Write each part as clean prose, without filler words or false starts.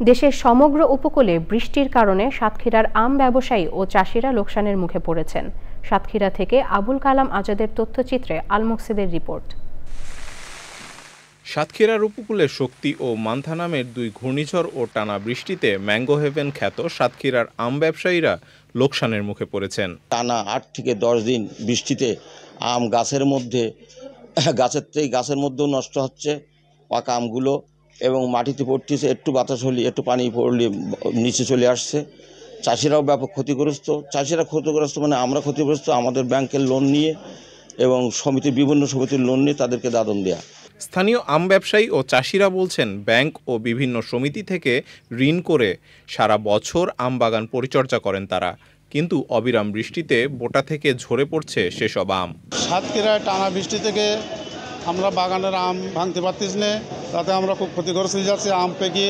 দেশের সমগ্র উপকূলে বৃষ্টির কারণে সাতক্ষীরার আম ব্যবসায়ী ও চাষিরা লোকসানের মুখে পড়েছেন। সাতক্ষীরা থেকে আবুল কালাম আজাদের তথ্যচিত্রে আল মুকসিদের রিপোর্ট। সাতক্ষীরার উপকূলে শক্তি ও মান্থা নামের দুই ঘূর্ণিঝড় ও টানা বৃষ্টিতে ম্যাঙ্গো হেভেন খ্যাত সাতক্ষীরার আম ব্যবসায়ীরা লোকসানের মুখে পড়েছেন। টানা 8 থেকে 10 দিন বৃষ্টিতে আম গাছের মধ্যেও নষ্ট হচ্ছে, পাকা আমগুলো, এবং মাটিতে পড়তেছে, একটু বাতাস হলে একটু পানি পড়লে নিচে চলে আসছে। চাষিরাও ব্যাপক ক্ষতিগ্রস্ত। চাষিরা ক্ষতিগ্রস্ত মানে আমরা ক্ষতিগ্রস্ত, আমাদের ব্যাংকের লোন নিয়ে এবং বিভিন্ন সমিতির লোন নিয়ে তাদেরকে দাদন দেয়া। স্থানীয় আম ব্যবসায়ী ও চাষিরা বলছেন, ব্যাংক ও বিভিন্ন সমিতি থেকে ঋণ করে সারা বছর আম বাগান পরিচর্যা করেন তারা, কিন্তু অবিরাম বৃষ্টিতে বোটা থেকে ঝরে পড়ছে সেসব আম। সাতক্ষীরায় টানা বৃষ্টি থেকে আমরা বাগানের আম ভাঙতে পারতেছি না, তাতে আমরা খুব ক্ষতিগ্রস্ত হয়ে যাচ্ছি। আম পেকে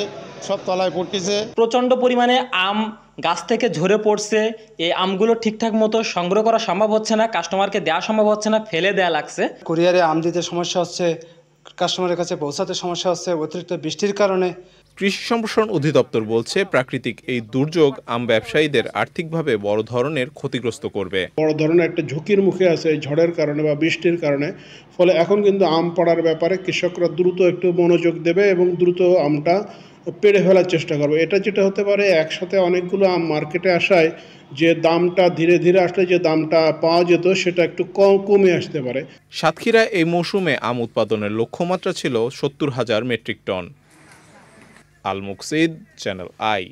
সব তলায় পড়তেছে। প্রচণ্ড পরিমাণে আম গাছ থেকে ঝরে পড়ছে। এই আমগুলো ঠিকঠাক মতো সংগ্রহ করা সম্ভব হচ্ছে না, কাস্টমারকে দেওয়া সম্ভব হচ্ছে না, ফেলে দেওয়া লাগছে। কুরিয়ারে আম দিতে সমস্যা হচ্ছে, কাস্টমারের কাছে পৌঁছাতে সমস্যা হচ্ছে অতিরিক্ত বৃষ্টির কারণে। কৃষি সম্প্রসারণ অধিদপ্তর বলছে, প্রাকৃতিক এই দুর্যোগ আম ব্যবসায়ীদের আর্থিকভাবে বড় ধরনের ক্ষতিগ্রস্ত করবে। বড় ধরনের একটা ঝুঁকির মুখে আছে ঝড়ের কারণে বা বৃষ্টির কারণে। ফলে এখন কিন্তু আম পাড়ার ব্যাপারে কৃষকরা দ্রুত একটু মনোযোগ দেবে এবং দ্রুত আমটা পেড়ে ফেলার চেষ্টা করবে। এটা যেটা হতে পারে, একসাথে অনেকগুলো আম মার্কেটে আসায় যে দামটা ধীরে ধীরে আসলে যে দামটা পাওয়া যেত সেটা একটু কমে আসতে পারে। সাতক্ষীরা এই মৌসুমে আম উৎপাদনের লক্ষ্যমাত্রা ছিল 70,000 metric ton. Al Muksid, channel I.